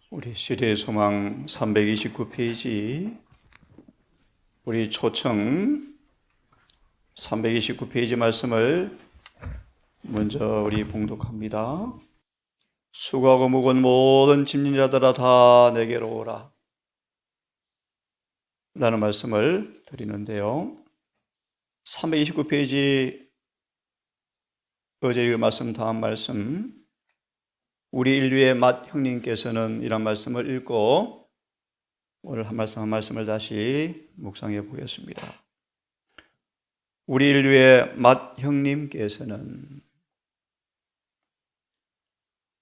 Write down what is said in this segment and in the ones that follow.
우리 시대의 소망 329페이지, 우리 초청 329페이지 말씀을 먼저 우리 봉독합니다. 수고하고 무거운 모든 짐진 자들아 다 내게로 오라 라는 말씀을 드리는데요. 329페이지 어제 이 말씀 다음 말씀, 우리 인류의 맏 형님께서는 이런 말씀을 읽고 오늘 한 말씀을 다시 묵상해 보겠습니다. 우리 인류의 맏 형님께서는,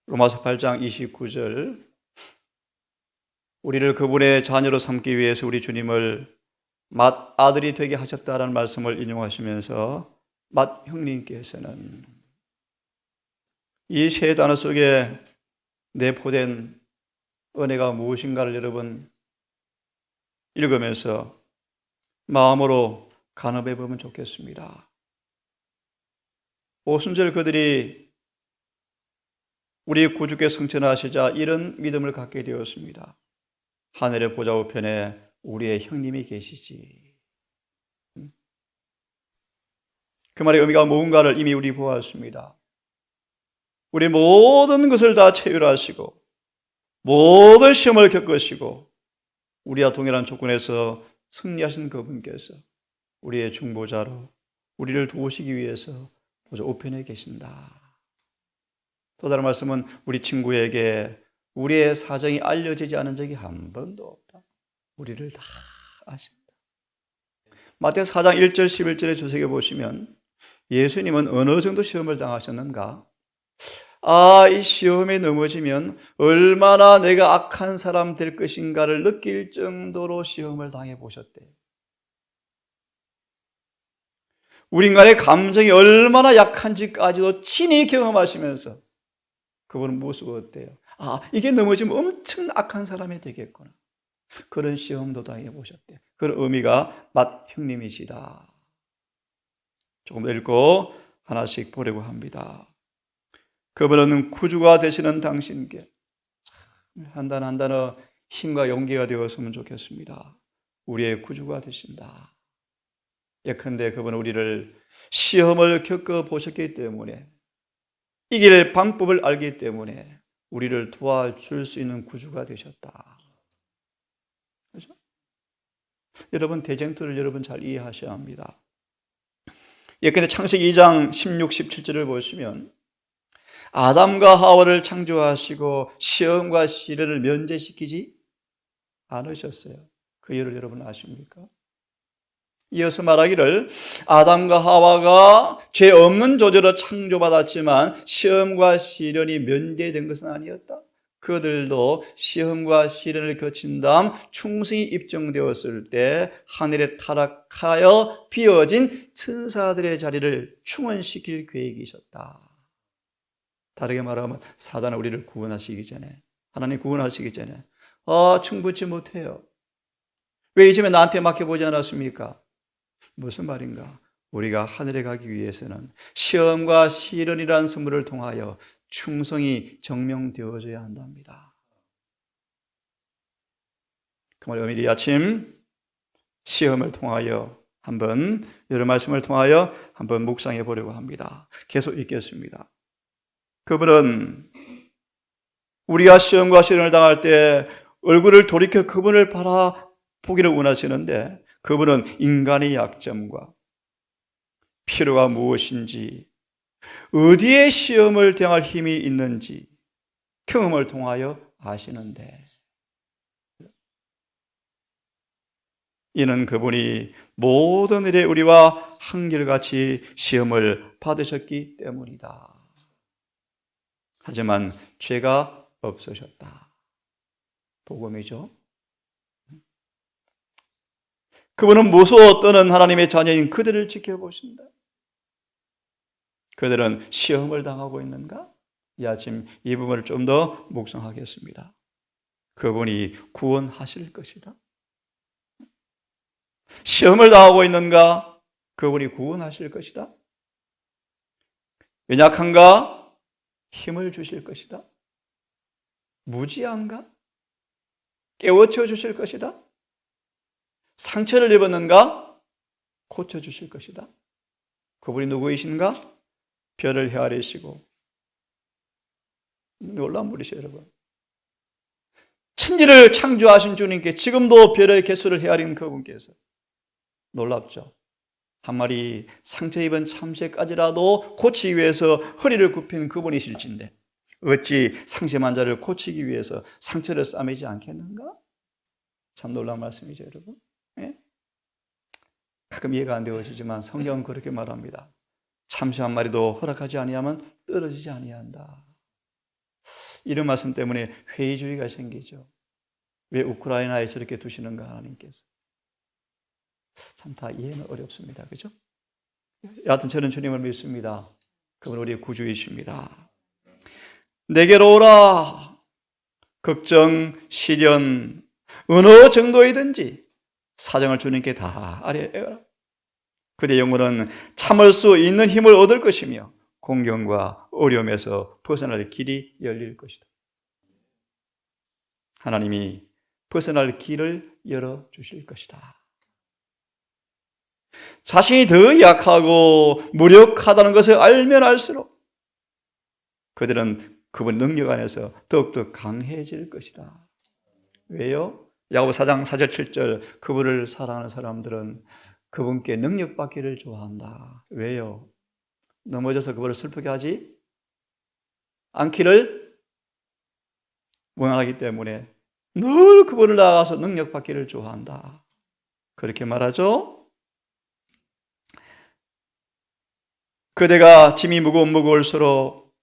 로마서 8장 29절, 우리를 그분의 자녀로 삼기 위해서 우리 주님을 맏 아들이 되게 하셨다라는 말씀을 인용하시면서 맏 형님께서는, 이 세 단어 속에 내포된 은혜가 무엇인가를 여러분 읽으면서 마음으로 간업해 보면 좋겠습니다. 오순절 그들이 우리 구주께 성천하시자 이런 믿음을 갖게 되었습니다. 하늘의 보좌 우편에 우리의 형님이 계시지. 그 말의 의미가 무언가를 이미 우리 보았습니다. 우리 모든 것을 다 체휼하시고 모든 시험을 겪으시고 우리와 동일한 조건에서 승리하신 그분께서 우리의 중보자로 우리를 도우시기 위해서 보좌 우편에 계신다. 또 다른 말씀은 우리 친구에게 우리의 사정이 알려지지 않은 적이 한 번도 없다. 우리를 다 아신다. 마태복음 4장 1절 11절의 주석에 보시면 예수님은 어느 정도 시험을 당하셨는가? 이 시험에 넘어지면 얼마나 내가 악한 사람 될 것인가를 느낄 정도로 시험을 당해 보셨대요. 우리 인간의 감정이 얼마나 약한지까지도 친히 경험하시면서 그분은 무엇을 어때요? 이게 넘어지면 엄청 악한 사람이 되겠구나. 그런 시험도 당해 보셨대요. 그런 의미가 맏 형님이시다. 조금 더 읽고 하나씩 보려고 합니다. 그분은 구주가 되시는 당신께, 한 단어 한 단어 힘과 용기가 되었으면 좋겠습니다. 우리의 구주가 되신다. 예컨대 그분은 우리를 시험을 겪어보셨기 때문에, 이길 방법을 알기 때문에 우리를 도와줄 수 있는 구주가 되셨다. 그렇죠? 여러분, 대쟁투를 여러분 잘 이해하셔야 합니다. 예컨대 창세기 2장 16, 17절을 보시면 아담과 하와를 창조하시고 시험과 시련을 면제시키지 않으셨어요. 그 이유를 여러분 아십니까? 이어서 말하기를 아담과 하와가 죄 없는 조제로 창조받았지만 시험과 시련이 면제된 것은 아니었다. 그들도 시험과 시련을 거친 다음 충성이 입증되었을 때 하늘에 타락하여 비어진 천사들의 자리를 충원시킬 계획이셨다. 다르게 말하면 사단은 우리를 구원하시기 전에, 하나님 구원하시기 전에 충분치 못해요. 왜 이 점에 나한테 맡겨보지 않았습니까? 무슨 말인가? 우리가 하늘에 가기 위해서는 시험과 시련이라는 선물을 통하여 충성이 증명되어져야 한답니다. 그 말 오늘 이 아침 시험을 통하여 한번, 여러 말씀을 통하여 한번 묵상해 보려고 합니다. 계속 읽겠습니다. 그분은 우리가 시험과 시련을 당할 때 얼굴을 돌이켜 그분을 바라보기를 원하시는데, 그분은 인간의 약점과 필요가 무엇인지, 어디에 시험을 당할 힘이 있는지 경험을 통하여 아시는데, 이는 그분이 모든 일에 우리와 한결같이 시험을 받으셨기 때문이다. 하지만 죄가 없으셨다. 복음이죠. 그분은 무서워 떠는 하나님의 자녀인 그들을 지켜보신다. 그들은 시험을 당하고 있는가? 이 아침 이 부분을 좀 더 묵상하겠습니다. 그분이 구원하실 것이다. 시험을 당하고 있는가? 그분이 구원하실 것이다. 연약한가? 힘을 주실 것이다. 무지한가? 깨우쳐 주실 것이다. 상처를 입었는가? 고쳐 주실 것이다. 그분이 누구이신가? 별을 헤아리시고, 놀라운 분이시죠, 여러분. 천지를 창조하신 주님께 지금도 별의 개수를 헤아리는 그분께서 놀랍죠. 한 마리 상처 입은 참새까지라도 고치기 위해서 허리를 굽힌 그분이실진데 어찌 상심한 자를 고치기 위해서 상처를 싸매지 않겠는가? 참 놀라운 말씀이죠, 여러분. 예? 가끔 이해가 안 되어지지만 성경은 그렇게 말합니다. 참새 한 마리도 허락하지 아니하면 떨어지지 아니한다. 이런 말씀 때문에 회의주의가 생기죠. 왜 우크라이나에 저렇게 두시는가, 하나님께서. 참 다 이해는 어렵습니다. 그죠? 여하튼 저는 주님을 믿습니다. 그분 우리의 구주이십니다. 내게로 오라. 걱정, 시련, 어느 정도이든지 사정을 주님께 다 아뢰어라. 그대 영혼은 참을 수 있는 힘을 얻을 것이며 공경과 어려움에서 벗어날 길이 열릴 것이다. 하나님이 벗어날 길을 열어주실 것이다. 자신이 더 약하고 무력하다는 것을 알면 알수록 그들은 그분 능력 안에서 더욱더 강해질 것이다. 왜요? 야고보 4장 4절 7절 그분을 사랑하는 사람들은 그분께 능력받기를 좋아한다. 왜요? 넘어져서 그분을 슬프게 하지 않기를 원하기 때문에 늘 그분을 나아가서 능력받기를 좋아한다. 그렇게 말하죠. 그대가 짐이 무거울수록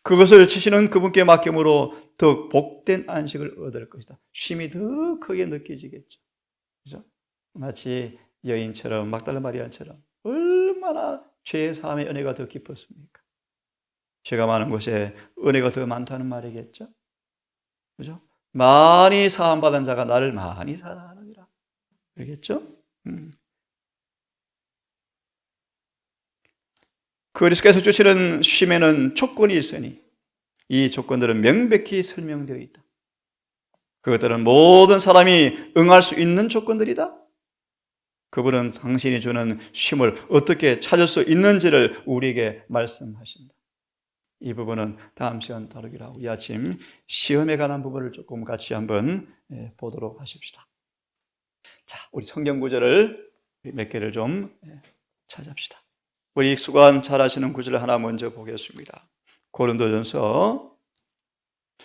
그것을 지시는 그분께 맡김으로 더 복된 안식을 얻을 것이다. 쉼이 더 크게 느껴지겠죠. 그죠? 마치 여인처럼 막달라 마리아처럼 얼마나 죄의 사함의 은혜가 더 깊었습니까? 죄가 많은 곳에 은혜가 더 많다는 말이겠죠. 그죠? 많이 사함받은 자가 나를 많이 사랑하느니라. 그러겠죠? 그리스도께서 주시는 쉼에는 조건이 있으니 이 조건들은 명백히 설명되어 있다. 그것들은 모든 사람이 응할 수 있는 조건들이다. 그분은 당신이 주는 쉼을 어떻게 찾을 수 있는지를 우리에게 말씀하신다. 이 부분은 다음 시간 다루기로 하고 이 아침 시험에 관한 부분을 조금 같이 한번 보도록 하십시다. 자, 우리 성경 구절을 몇 개를 좀 찾읍시다. 우리 익숙한 잘 아시는 구절 하나 먼저 보겠습니다. 고린도전서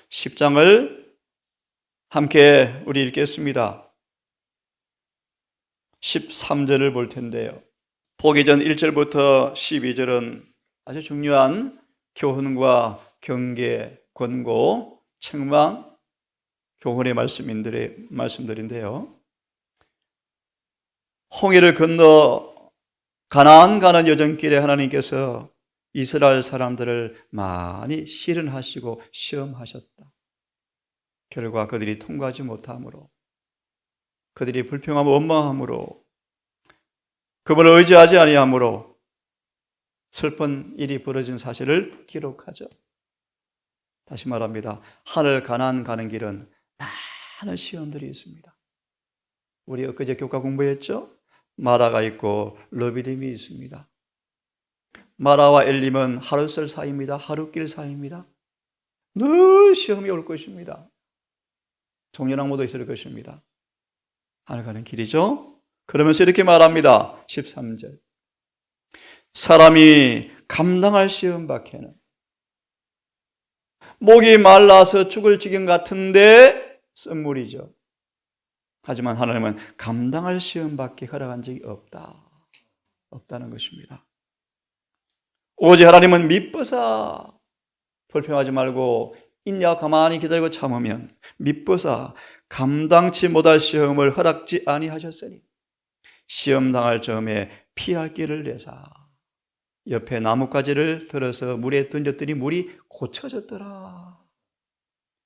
10장을 함께 우리 읽겠습니다. 13절을 볼 텐데요. 보기 전 1절부터 12절은 아주 중요한 교훈과 경계, 권고, 책망, 교훈의 말씀들인데요. 홍해를 건너 가나안 가는 여정길에 하나님께서 이스라엘 사람들을 많이 시련하시고 시험하셨다. 결과 그들이 통과하지 못함으로, 그들이 불평하고 원망함으로, 그분을 의지하지 아니함으로 슬픈 일이 벌어진 사실을 기록하죠. 다시 말합니다. 하늘 가나안 가는 길은 많은 시험들이 있습니다. 우리 엊그제 교과 공부했죠? 마라가 있고 르비딤이 있습니다. 마라와 엘림은 하루슬 사이입니다. 하루길 사이입니다. 늘 시험이 올 것입니다. 종려나무도 있을 것입니다. 하늘 가는 길이죠. 그러면서 이렇게 말합니다. 13절 사람이 감당할 시험 밖에는 목이 말라서 죽을 지경 같은데 쓴물이죠. 하지만 하나님은 감당할 시험밖에 허락한 적이 없다는 것입니다. 오직 하나님은 미쁘사 불평하지 말고 인야 가만히 기다리고 참으면 미쁘사 감당치 못할 시험을 허락지 아니하셨으니 시험 당할 점에 피할 길을 내사 옆에 나뭇가지를 들어서 물에 던졌더니 물이 고쳐졌더라.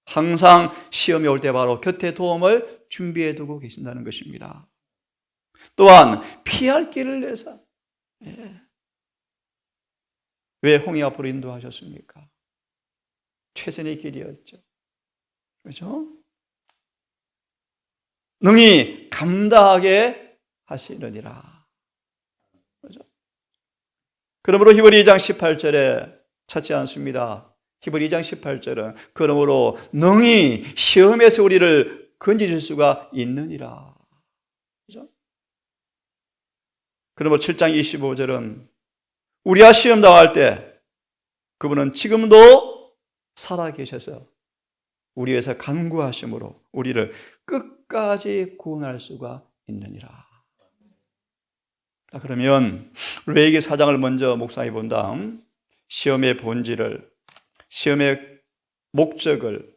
항상 시험이 올 때 바로 곁에 도움을 준비해 두고 계신다는 것입니다. 또한 피할 길을 내사. 왜 홍해 앞으로 인도하셨습니까? 최선의 길이었죠. 그렇죠? 능히 감당하게 하시느니라. 그렇죠? 그러므로 히브리 2장 18절에 찾지 않습니다. 히브리 2장 18절은 그러므로 능히 시험에서 우리를 건지실 수가 있느니라. 그렇죠? 그러므로 7장 25절은 우리가 시험 당할 때 그분은 지금도 살아계셔서 우리 위해서 간구하심으로 우리를 끝까지 구원할 수가 있느니라. 그러면 레위기 4장을 먼저 묵상해 본 다음 시험의 본질을, 시험의 목적을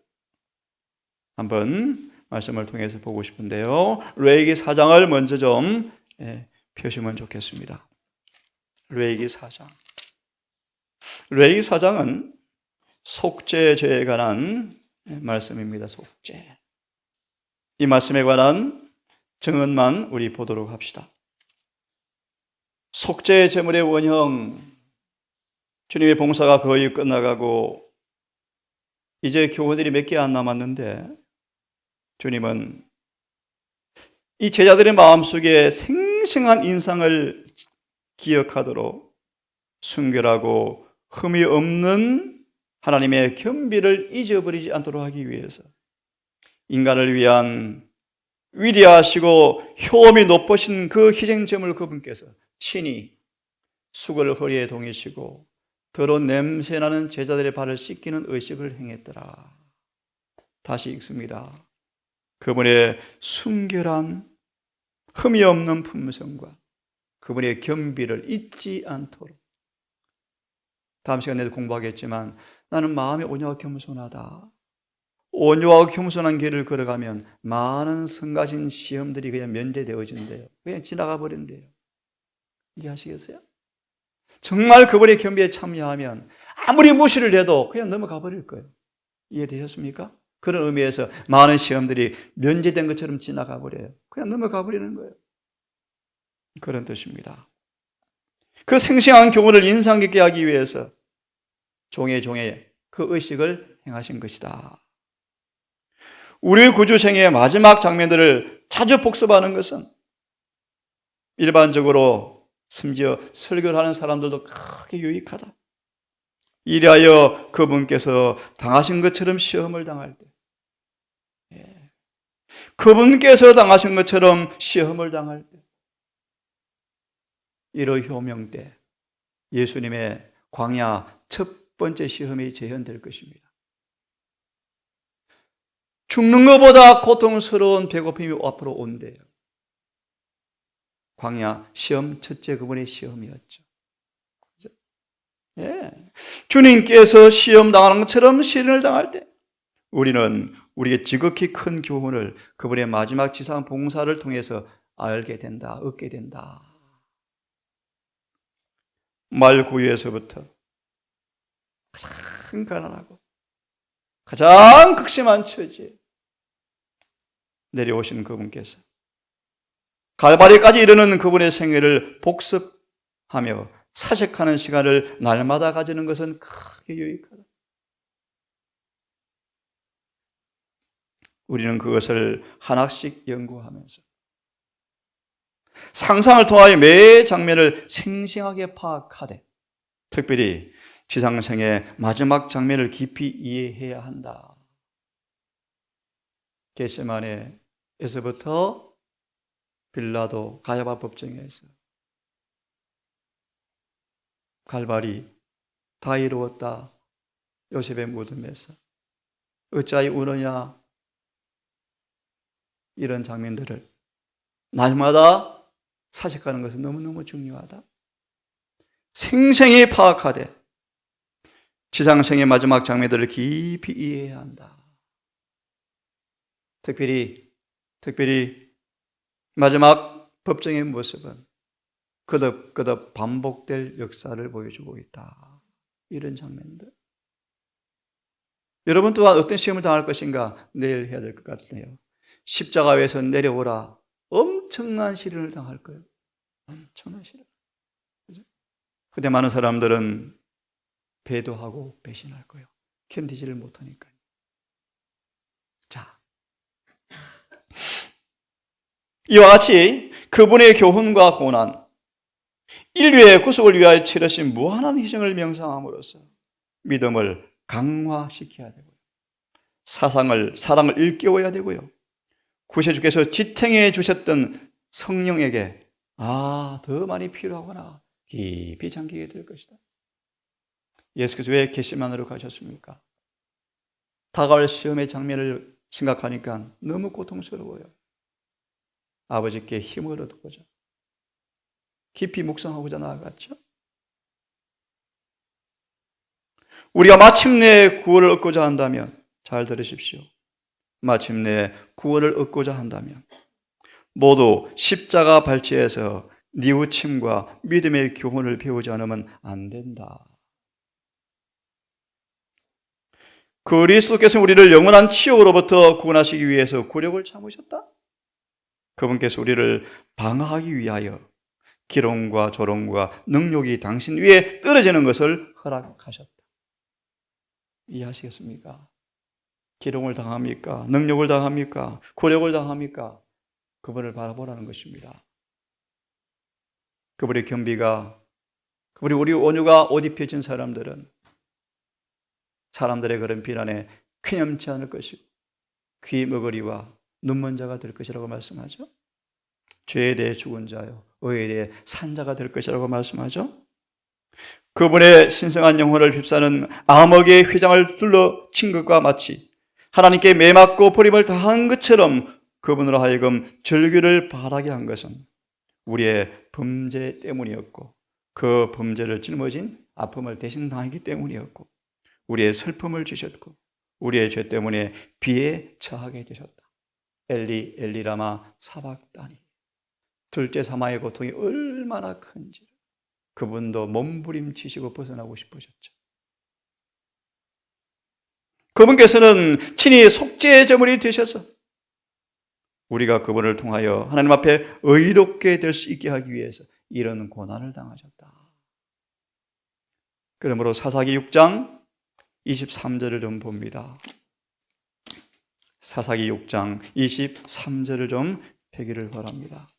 한번 말씀을 통해서 보고 싶은데요. 레위기 4장을 먼저 좀 펴시면 좋겠습니다. 레위기 4장. 레위기 4장은 속죄죄에 관한 말씀입니다. 속죄. 이 말씀에 관한 증언만 우리 보도록 합시다. 속죄 제물의 원형, 주님의 봉사가 거의 끝나가고 이제 교훈들이 몇 개 안 남았는데 주님은 이 제자들의 마음속에 생생한 인상을 기억하도록 순결하고 흠이 없는 하나님의 겸비를 잊어버리지 않도록 하기 위해서 인간을 위한 위대하시고 효험이 높으신 그 희생제물을 그분께서 친히 수건을 허리에 동이시고 더러운 냄새나는 제자들의 발을 씻기는 의식을 행했더라. 다시 읽습니다. 그분의 순결한 흠이 없는 품성과 그분의 겸비를 잊지 않도록. 다음 시간에도 공부하겠지만 나는 마음이 온유하고 겸손하다. 온유하고 겸손한 길을 걸어가면 많은 성가신 시험들이 그냥 면제되어진대요. 그냥 지나가 버린대요. 이해하시겠어요? 정말 그분의 겸비에 참여하면 아무리 무시를 해도 그냥 넘어가 버릴 거예요. 이해되셨습니까? 그런 의미에서 많은 시험들이 면제된 것처럼 지나가 버려요. 그냥 넘어가 버리는 거예요. 그런 뜻입니다. 그 생생한 교훈을 인상 깊게 하기 위해서 종의 그 의식을 행하신 것이다. 우리 구주생의 마지막 장면들을 자주 복습하는 것은 일반적으로 심지어 설교를 하는 사람들도 크게 유익하다. 이리하여 그분께서 당하신 것처럼 시험을 당할 때, 그분께서 당하신 것처럼 시험을 당할 때, 이러 효명 때 예수님의 광야 첫 번째 시험이 재현될 것입니다. 죽는 것보다 고통스러운 배고픔이 앞으로 온대요. 광야 시험 첫째 그분의 시험이었죠. 주님께서 시험 당하는 것처럼 시련을 당할 때 우리는 우리의 지극히 큰 교훈을 그분의 마지막 지상 봉사를 통해서 알게 된다, 얻게 된다. 말구유에서부터 가장 가난하고 가장 극심한 처지에 내려오신 그분께서 갈바리까지 이르는 그분의 생애를 복습하며 사색하는 시간을 날마다 가지는 것은 크게 유익하다. 우리는 그것을 하나씩 연구하면서 상상을 통하여 매 장면을 생생하게 파악하되 특별히 지상생의 마지막 장면을 깊이 이해해야 한다. 겟세마네에서부터 빌라도 가야바 법정에서 갈바리 다 이루었다. 요셉의 무덤에서 어찌하여 우느냐, 이런 장면들을 날마다 사색하는 것은 너무너무 중요하다. 생생히 파악하되 지상생의 마지막 장면들을 깊이 이해해야 한다. 특별히 마지막 법정의 모습은 거듭 반복될 역사를 보여주고 있다. 이런 장면들. 여러분 또한 어떤 시험을 당할 것인가 내일 해야 될 것 같네요. 십자가에서 내려오라. 엄청난 시련을 당할 거예요. 엄청난 시련. 그때 많은 사람들은 배도하고 배신할 거예요. 견디지를 못하니까요. 자, 이와 같이 그분의 교훈과 고난, 인류의 구속을 위하여 치르신 무한한 희생을 명상함으로써 믿음을 강화시켜야 되고요. 사랑을 일깨워야 되고요. 구세주께서 지탱해 주셨던 성령에게 더 많이 필요하구나 깊이 잠기게 될 것이다. 예수께서 왜 겟세마네로 가셨습니까? 다가올 시험의 장면을 생각하니까 너무 고통스러워요. 아버지께 힘을 얻고자 깊이 묵상하고자 나아갔죠. 우리가 마침내 구원을 얻고자 한다면, 잘 들으십시오. 마침내 구원을 얻고자 한다면 모두 십자가 발치에서 뉘우침과 믿음의 교훈을 배우지 않으면 안 된다. 그리스도께서 우리를 영원한 치욕으로부터 구원하시기 위해서 굴욕을 참으셨다. 그분께서 우리를 방어하기 위하여 기름과 조롱과 능욕이 당신 위에 떨어지는 것을 허락하셨다. 이해하시겠습니까? 기름을 당합니까? 능욕을 당합니까? 굴욕을 당합니까? 그분을 바라보라는 것입니다. 그분의 겸비가, 우리 온유가 옷 입혀진 사람들은 사람들의 그런 비난에 쾌념치 않을 것이고 귀 먹으리와 눈먼 자가 될 것이라고 말씀하죠. 죄에 대해 죽은 자요, 의에 대해 산 자가 될 것이라고 말씀하죠. 그분의 신성한 영혼을 휩싸는 암흑의 휘장을 둘러친 것과 마치 하나님께 매맞고 버림을 당한 것처럼 그분으로 하여금 절규를 바라게 한 것은 우리의 범죄 때문이었고, 그 범죄를 짊어진 아픔을 대신 당했기 때문이었고, 우리의 슬픔을 주셨고, 우리의 죄 때문에 비에 처하게 되셨다. 엘리 엘리 라마 사박다니. 둘째 사마의 고통이 얼마나 큰지 그분도 몸부림치시고 벗어나고 싶으셨죠. 그분께서는 친히 속죄의 제물이 되셔서 우리가 그분을 통하여 하나님 앞에 의롭게 될 수 있게 하기 위해서 이런 고난을 당하셨다. 그러므로 사사기 6장 23절을 좀 봅니다. 사사기 6장 23절을 좀 펴기를 바랍니다.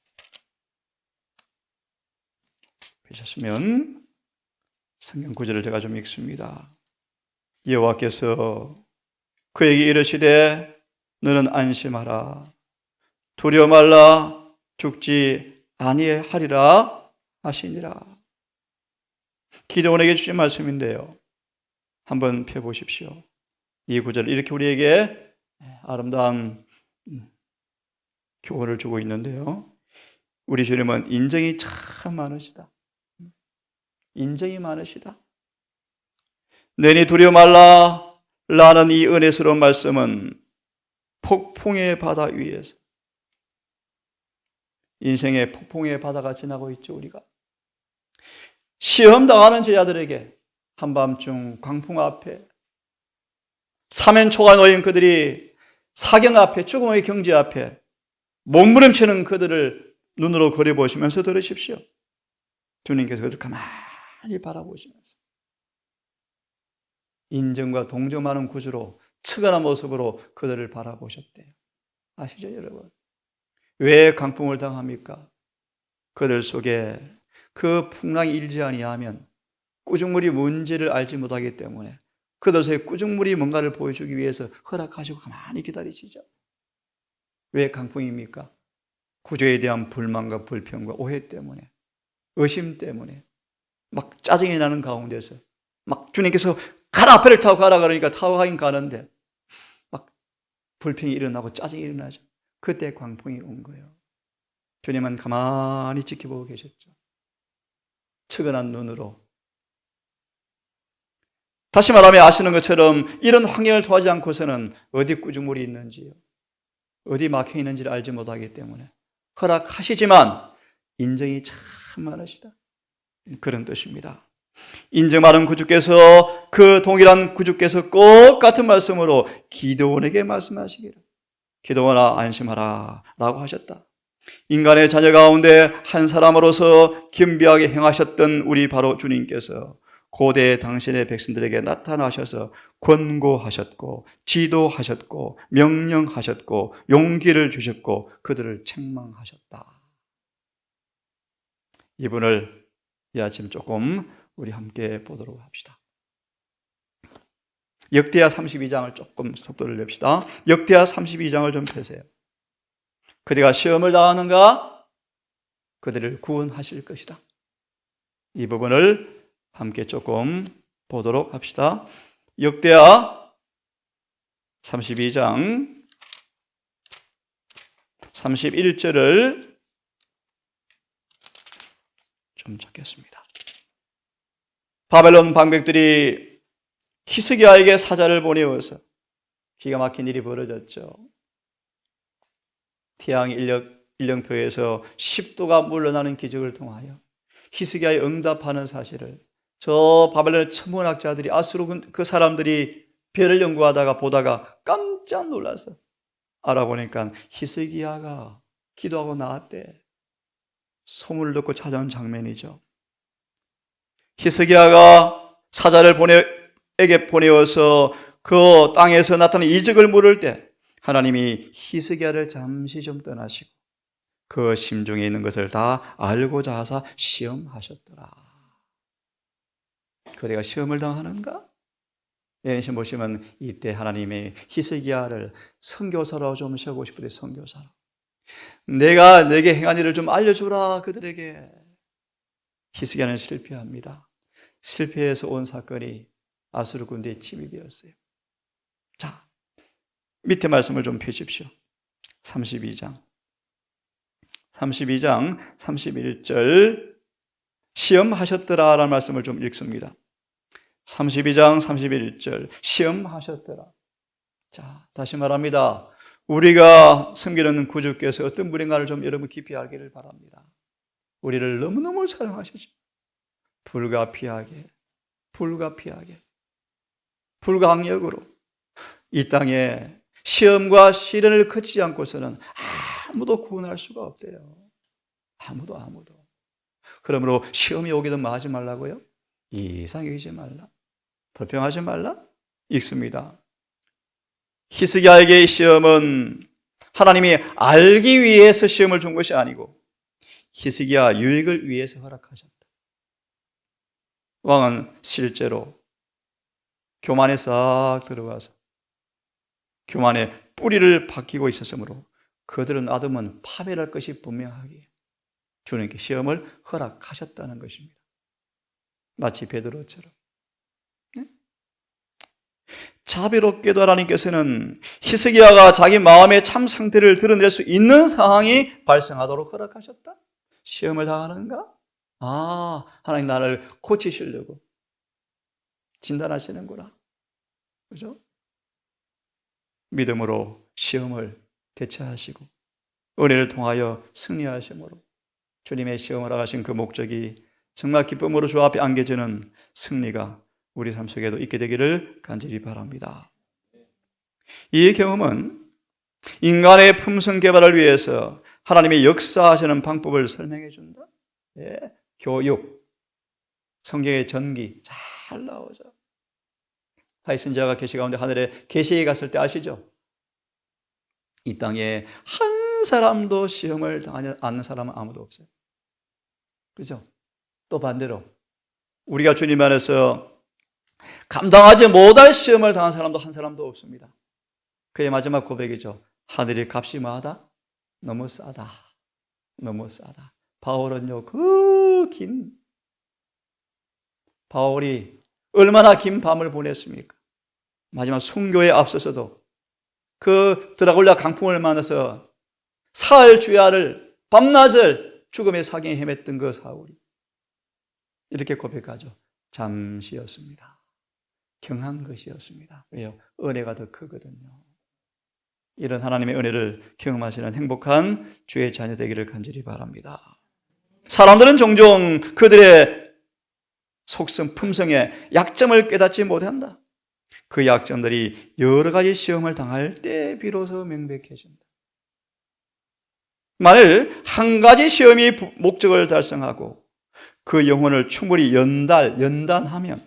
보셨으면 성경 구절을 제가 좀 읽습니다. 여호와께서 그에게 이르시되 너는 안심하라, 두려워 말라, 죽지 아니하리라 하시니라. 기드온에게 주신 말씀인데요, 한번 펴보십시오. 이 구절 이렇게 우리에게 아름다운 교훈을 주고 있는데요, 우리 주님은 인정이 참 많으시다. 인정이 많으시다. 너희 두려워 말라 라는 이 은혜스러운 말씀은 폭풍의 바다 위에서, 인생의 폭풍의 바다가 지나고 있죠. 우리가 시험 당하는 제자들에게 한밤중 광풍 앞에 사면초가 놓인 그들이 사경 앞에, 죽음의 경지 앞에 몸부림치는 그들을 눈으로 그려보시면서 들으십시오. 주님께서 그들을 가만히 바라보시면서 인정과 동정하는 구주로, 측은한 모습으로 그들을 바라보셨대요. 아시죠, 여러분? 왜 강풍을 당합니까? 그들 속에 그 풍랑이 일지 아니하면 꾸중물이 뭔지를 알지 못하기 때문에 그들 속에 꾸중물이 뭔가를 보여주기 위해서 허락하시고 가만히 기다리시죠. 왜 강풍입니까? 구주에 대한 불만과 불평과 오해 때문에, 의심 때문에 막 짜증이 나는 가운데서 막 주님께서 가라, 배를 타고 가라 그러니까 타고 가긴 가는데 막 불평이 일어나고 짜증이 일어나죠. 그때 광풍이 온 거예요. 주님은 가만히 지켜보고 계셨죠. 측은한 눈으로. 다시 말하면 아시는 것처럼 이런 환경을 토하지 않고서는 어디 꾸중물이 있는지요, 어디 막혀 있는지를 알지 못하기 때문에 허락하시지만 인정이 참 많으시다, 그런 뜻입니다. 인정 많은 구주께서, 그 동일한 구주께서 꼭 같은 말씀으로 기드온에게 말씀하시기를 기드온아 안심하라 라고 하셨다. 인간의 자녀 가운데 한 사람으로서 겸비하게 행하셨던 우리 바로 주님께서 고대 당신의 백성들에게 나타나셔서 권고하셨고 지도하셨고 명령하셨고 용기를 주셨고 그들을 책망하셨다. 이분을 이 아침 조금 우리 함께 보도록 합시다. 역대하 32장을 조금 속도를 냅시다. 역대하 32장을 좀 펴세요. 그대가 시험을 당하는가? 그들을 구원하실 것이다. 이 부분을 함께 조금 보도록 합시다. 역대하 32장 31절을 좀 찾겠습니다. 바벨론 방백들이 히스기야에게 사자를 보내어서 기가 막힌 일이 벌어졌죠. 태양 일령표에서 10도가 물러나는 기적을 통하여 히스기야에 응답하는 사실을 저 바벨론의 천문학자들이 아수르 그 사람들이 별을 연구하다가 보다가 깜짝 놀라서 알아보니까 히스기야가 기도하고 나왔대. 소문을 듣고 찾아온 장면이죠. 히스기야가 사자를 보내어서 그 땅에서 나타난 이적을 물을 때 하나님이 히스기야를 잠시 좀 떠나시고 그 심중에 있는 것을 다 알고자 하사 시험하셨더라. 그대가 시험을 당하는가? 예수님 보시면 이때 하나님의 히스기야를 선교사로 좀 세우고 싶으니 선교사로 내가 내게 행한 일을 좀 알려주라 그들에게. 히스기야는 실패합니다. 실패해서 온 사건이 아수르 군대의 침입이었어요. 자, 밑에 말씀을 좀 펴십시오. 32장 31절 시험하셨더라라는 말씀을 좀 읽습니다. 32장 31절 시험하셨더라. 자, 다시 말합니다. 우리가 섬기는 구주께서 어떤 분인가를 좀 여러분 깊이 알기를 바랍니다. 우리를 너무너무 사랑하시죠. 불가피하게 불가항력으로 이 땅에 시험과 시련을 거치지 않고서는 아무도 구원할 수가 없대요. 아무도. 그러므로 시험이 오기도 하지 말라고요? 이상 여기지 말라. 불평하지 말라? 읽습니다. 히스기야에게 시험은 하나님이 알기 위해서 시험을 준 것이 아니고 히스기야 유익을 위해서 허락하셨다. 왕은 실제로 교만에 싹 들어가서 교만의 뿌리를 박히고 있었으므로 그들은 아담은 파멸할 것이 분명하기에 주님께 시험을 허락하셨다는 것입니다. 마치 베드로처럼. 자비롭게도 하나님께서는 히스기야가 자기 마음의 참 상태를 드러낼 수 있는 상황이 발생하도록 허락하셨다. 시험을 당하는가? 하나님 나를 고치시려고 진단하시는구나. 그죠? 믿음으로 시험을 대처하시고 은혜를 통하여 승리하심으로 주님의 시험을 하신 그 목적이 정말 기쁨으로 주 앞에 안겨지는 승리가 우리 삶 속에도 있게 되기를 간절히 바랍니다. 이 경험은 인간의 품성 개발을 위해서 하나님의 역사하시는 방법을 설명해 준다. 교육, 성경의 전기 잘 나오죠. 파이슨자가 계시 가운데 하늘에 계시에 갔을 때 아시죠? 이 땅에 한 사람도 시험을 당하지 않는 사람은 아무도 없어요. 그죠? 또 반대로 우리가 주님 안에서 감당하지 못할 시험을 당한 사람도 한 사람도 없습니다. 그의 마지막 고백이죠. 하늘의 값이 뭐하다? 너무 싸다. 바울은요, 바울이 얼마나 긴 밤을 보냈습니까? 마지막 순교에 앞서서도 그 드라굴라 강풍을 만나서 사흘 주야를 밤낮을 죽음의 사경에 헤맸던 그 사울이 이렇게 고백하죠. 잠시였습니다. 경한 것이었습니다. 왜요? 은혜가 더 크거든요. 이런 하나님의 은혜를 경험하시는 행복한 주의 자녀 되기를 간절히 바랍니다. 사람들은 종종 그들의 속성, 품성의 약점을 깨닫지 못한다. 그 약점들이 여러 가지 시험을 당할 때 비로소 명백해진다. 만일 한 가지 시험이 목적을 달성하고 그 영혼을 충분히 연단하면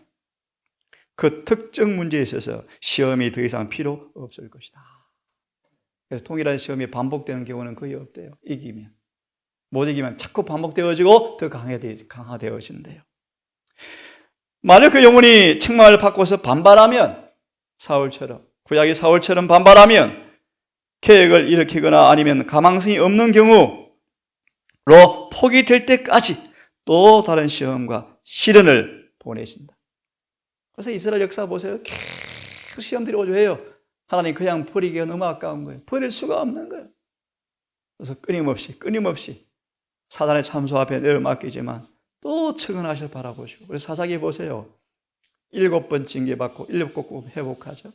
그 특정 문제에 있어서 시험이 더 이상 필요 없을 것이다. 그래서 동일한 시험이 반복되는 경우는 거의 없대요. 이기면. 못 이기면 자꾸 반복되어지고 더 강화되어진대요. 만약 그 영혼이 책망을 받고서 반발하면, 사울처럼, 구약의 사울처럼 반발하면, 계획을 일으키거나 아니면 가망성이 없는 경우로 포기될 때까지 또 다른 시험과 시련을 보내신다. 그래서 이스라엘 역사 보세요. 계속 시험들이 오죠 해요. 하나님 그냥 버리기가 너무 아까운 거예요. 버릴 수가 없는 거예요. 그래서 끊임없이 사단의 참소 앞에 내려맡기지만 또 측은하셔 바라보시고. 그래서 사사기 보세요. 7번 징계받고 7번 회복하죠.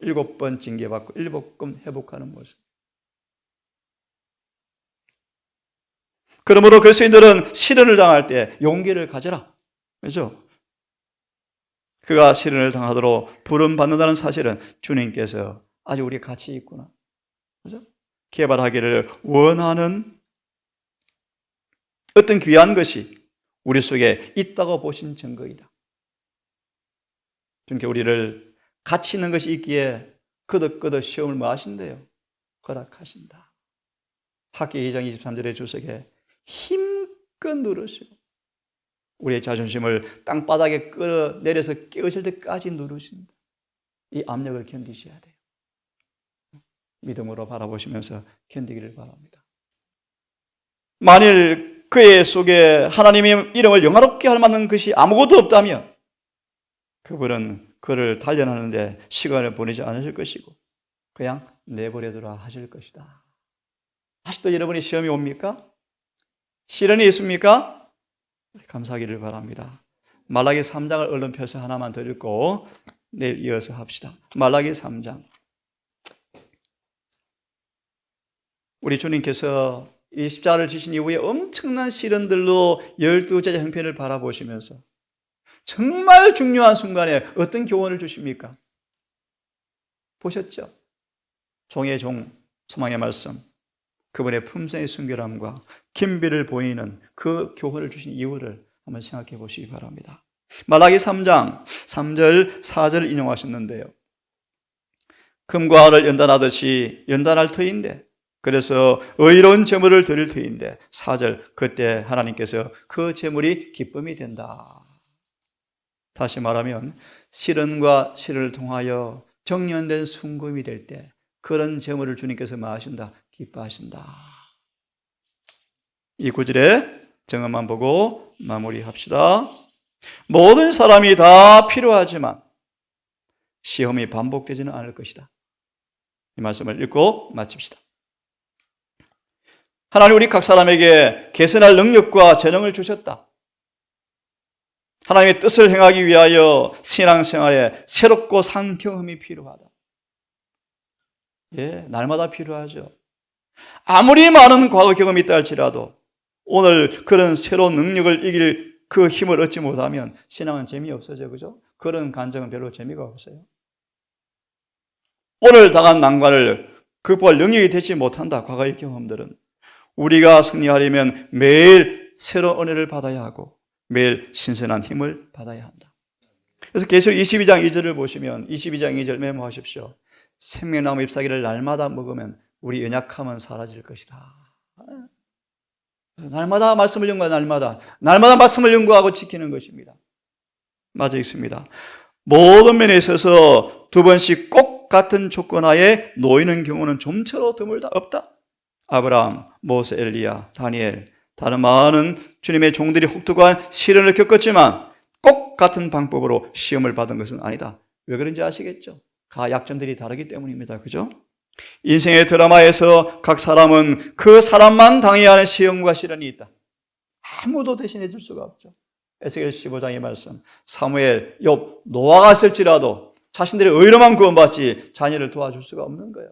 7번 징계받고 7번 회복하는 모습. 그러므로 그리스도인들은 시련을 당할 때 용기를 가져라. 그렇죠? 그가 시련을 당하도록 부름받는다는 사실은 주님께서 아주 우리 같이 있구나. 그죠? 개발하기를 원하는 어떤 귀한 것이 우리 속에 있다고 보신 증거이다. 주님께 우리를 가치 있는 것이 있기에 거듭 시험을 뭐 하신대요? 허락하신다. 학기 2장 23절의 주석에 힘껏 누르시고 우리의 자존심을 땅바닥에 끌어내려서 깨우칠 때까지 누르신다. 이 압력을 견디셔야 돼요. 믿음으로 바라보시면서 견디기를 바랍니다. 만일 그의 속에 하나님의 이름을 영화롭게 할 만한 것이 아무것도 없다면 그분은 그를 단련하는데 시간을 보내지 않으실 것이고 그냥 내버려두라 하실 것이다. 아직도 여러분이 시험이 옵니까? 시련이 있습니까? 감사하기를 바랍니다. 말라기 3장을 얼른 펴서 하나만 더 읽고 내일 이어서 합시다. 말라기 3장. 우리 주님께서 이 십자가를 지신 이후에 엄청난 시련들로 12제자 형편을 바라보시면서 정말 중요한 순간에 어떤 교훈을 주십니까? 보셨죠? 종의 종, 소망의 말씀, 그분의 품성의 순결함과 긴비를 보이는 그 교훈을 주신 이유를 한번 생각해 보시기 바랍니다. 말라기 3장 3절 4절 인용하셨는데요. 금과 을을 연단하듯이 연단할 터인데, 그래서 의로운 제물을 드릴 터인데 4절 그때 하나님께서 그 제물이 기쁨이 된다. 다시 말하면 시련과 시련을 통하여 정련된 순금이 될 때 그런 제물을 주님께서 뭐 하신다? 기뻐하신다. 이 구절의 정언만 보고 마무리합시다. 모든 사람이 다 필요하지만 시험이 반복되지는 않을 것이다. 이 말씀을 읽고 마칩시다. 하나님 우리 각 사람에게 개선할 능력과 재능을 주셨다. 하나님의 뜻을 행하기 위하여 신앙생활에 새롭고 산 경험이 필요하다. 예, 날마다 필요하죠. 아무리 많은 과거 경험이 있다 할지라도 오늘 그런 새로운 능력을 이길 그 힘을 얻지 못하면 신앙은 재미없어져, 그죠? 그런 간증은 별로 재미가 없어요. 오늘 당한 난관을 극복할 능력이 되지 못한다. 과거의 경험들은 우리가 승리하려면 매일 새로운 은혜를 받아야 하고 매일 신선한 힘을 받아야 한다. 그래서 계시록 22장 2절을 보시면 22장 2절 메모하십시오. 생명나무 잎사귀를 날마다 먹으면 우리 연약함은 사라질 것이다. 날마다 말씀을 연구하고 날마다 말씀을 연구하고 지키는 것입니다. 맞아 있습니다. 모든 면에 있어서 두 번씩 꼭 같은 조건 하에 놓이는 경우는 좀처럼 드물다 없다. 아브라함, 모세, 엘리야, 다니엘, 다른 많은 주님의 종들이 혹독한 시련을 겪었지만 꼭 같은 방법으로 시험을 받은 것은 아니다. 왜 그런지 아시겠죠? 가 약점들이 다르기 때문입니다. 그죠? 인생의 드라마에서 각 사람은 그 사람만 당해야 하는 시험과 시련이 있다. 아무도 대신해 줄 수가 없죠. 에스겔 15장의 말씀, 사무엘, 욥, 노아가 있을지라도 자신들의 의로만 구원받지 자녀를 도와줄 수가 없는 거예요.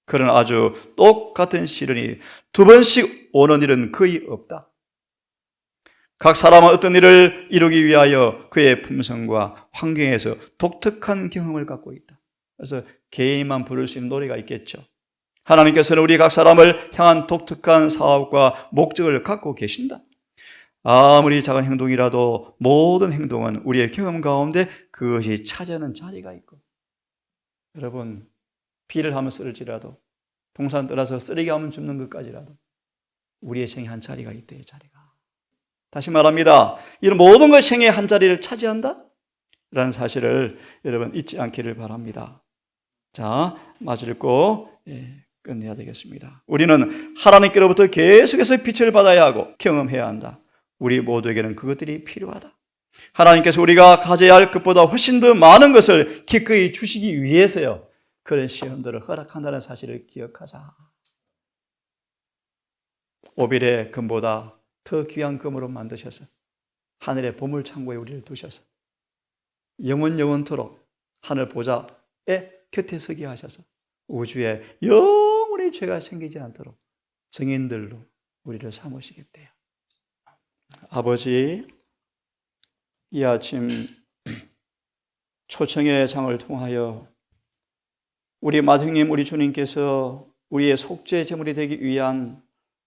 그런 아주 똑같은 시련이 두 번씩 오는 일은 거의 없다. 각 사람은 어떤 일을 이루기 위하여 그의 품성과 환경에서 독특한 경험을 갖고 있다. 그래서 개인만 부를 수 있는 노래가 있겠죠. 하나님께서는 우리 각 사람을 향한 독특한 사업과 목적을 갖고 계신다. 아무리 작은 행동이라도 모든 행동은 우리의 경험 가운데 그것이 차지하는 자리가 있고, 여러분, 비를 하면 쓰러질지라도, 동산 떠나서 쓰레기 하면 줍는 것까지라도 우리의 생에 한 자리가 있대요. 자리가. 다시 말합니다. 이런 모든 것이 생의 한 자리를 차지한다? 라는 사실을 여러분 잊지 않기를 바랍니다. 자, 마저 읽고 끝내야 되겠습니다. 우리는 하나님께로부터 계속해서 빛을 받아야 하고 경험해야 한다. 우리 모두에게는 그것들이 필요하다. 하나님께서 우리가 가져야 할 것보다 훨씬 더 많은 것을 기꺼이 주시기 위해서요, 그런 시험들을 허락한다는 사실을 기억하자. 오빌의 금보다 더 귀한 금으로 만드셔서 하늘의 보물창고에 우리를 두셔서 영원토록 하늘 보좌의 곁에 서게 하셔서 우주에 영원히 죄가 생기지 않도록 증인들로 우리를 삼으시겠대요. 아버지, 이 아침 초청의 장을 통하여 우리 마생님, 우리 주님께서 우리의 속죄 제물이 되기 위한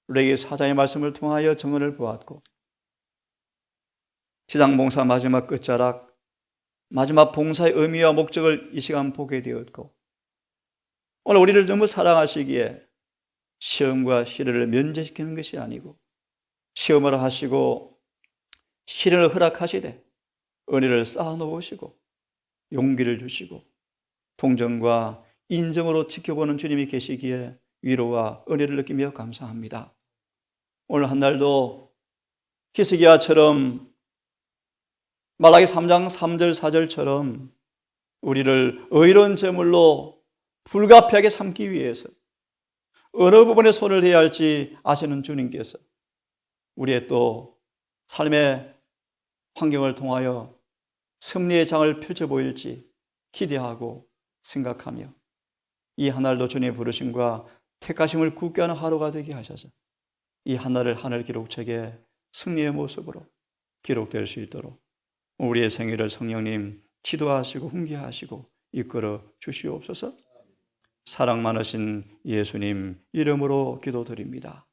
우리에게 사자의 말씀을 통하여 증언을 보았고, 지상봉사 마지막 끝자락, 마지막 봉사의 의미와 목적을 이 시간 보게 되었고, 오늘 우리를 너무 사랑하시기에 시험과 시련을 면제시키는 것이 아니고 시험을 하시고 시련을 허락하시되 은혜를 쌓아놓으시고 용기를 주시고 동정과 인정으로 지켜보는 주님이 계시기에 위로와 은혜를 느끼며 감사합니다. 오늘 한 날도 히스기야처럼 말라기 3장 3절 4절처럼 우리를 의로운 제물로 불가피하게 삼기 위해서 어느 부분에 손을 대야 할지 아시는 주님께서 우리의 또 삶의 환경을 통하여 승리의 장을 펼쳐 보일지 기대하고 생각하며 이 한 날도 주님의 부르심과 택하심을 굳게 하는 하루가 되게 하셔서 이 한 날을 하늘 기록책에 승리의 모습으로 기록될 수 있도록 우리의 생애를 성령님 지도하시고 훈계하시고 이끌어 주시옵소서. 사랑 많으신 예수님 이름으로 기도드립니다.